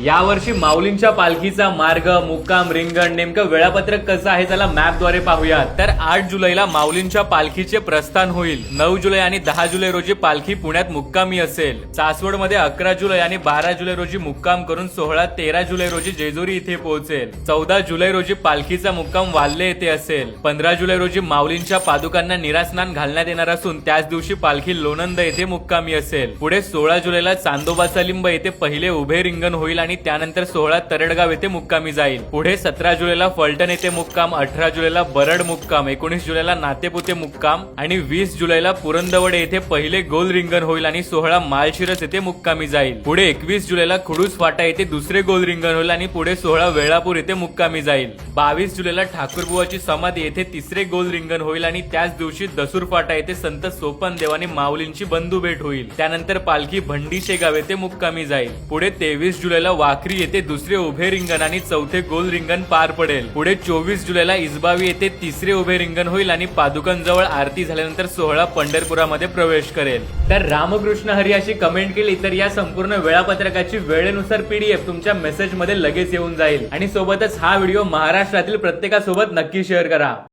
यावर्षी माऊलींच्या पालखीचा मार्ग, मुक्काम, रिंगण नेमकं वेळापत्रक कसं आहे त्याला मॅपद्वारे पाहूयात। तर 8 जुलैला माऊलींच्या पालखीचे प्रस्थान होईल। 9 जुलै आणि 10 जुलै रोजी पालखी पुण्यात मुक्कामी असेल। सासवडमध्ये 11 जुलै आणि 12 जुलै रोजी मुक्काम करून सोहळा 13 जुलै रोजी जेजुरी इथे पोहोचेल। 14 जुलै रोजी पालखीचा मुक्काम वाल्हे येथे असेल। 15 जुलै रोजी माऊलींच्या पादुकांना निरास्नान घालण्यात येणार असून त्याच दिवशी पालखी लोणंद येथे मुक्कामी असेल। पुढे 16 जुलैला चांदोबाचा लिंब येथे पहिले उभे रिंगण होईल आणि त्यानंतर सोहळा तरडगाव येथे मुक्कामी जाईल। पुढे 17 जुलैला फलटण येथे मुक्काम, 18 जुलैला बरड मुक्काम, 19 जुलैला नातेपुते मुक्काम आणि 20 जुलैला पुरंदवडे येथे पहिले गोल रिंगण होईल आणि सोहळा माळशिरस येथे मुक्कामी जाईल। पुढे 21 जुलैला खुडूस फाटा येथे दुसरे गोल रिंगण होईल आणि पुढे सोहळा वेळापूर येथे मुक्कामी जाईल। 22 जुलैला ठाकूरबुवाची समाधी येथे तिसरे गोल रिंगण होईल आणि त्याच दिवशी दसूर फाटा येथे संत सोपन देवानी माऊलींची बंधू भेट होईल। त्यानंतर पालखी भंडी शेगाव येथे मुक्कामी जाईल। पुढे 23 जुलैला वाखरी येथे दुसरे उभे रिंगण आणि चौथे गोल रिंगण पार पडेल। पुढे 24 जुलैला इसबावी येथे तिसरे उभे रिंगण होईल आणि पादुकांजवळ आरती झाल्यानंतर सोहळा पंढरपुरामध्ये प्रवेश करेल। तर रामकृष्ण हरी अशी कमेंट केली तर या संपूर्ण वेळापत्रकाची वेळेनुसार PDF तुमच्या मेसेज मध्ये लगेच येऊन जाईल। आणि सोबतच हा व्हिडिओ महाराष्ट्रातील प्रत्येकासोबत नक्की शेअर करा।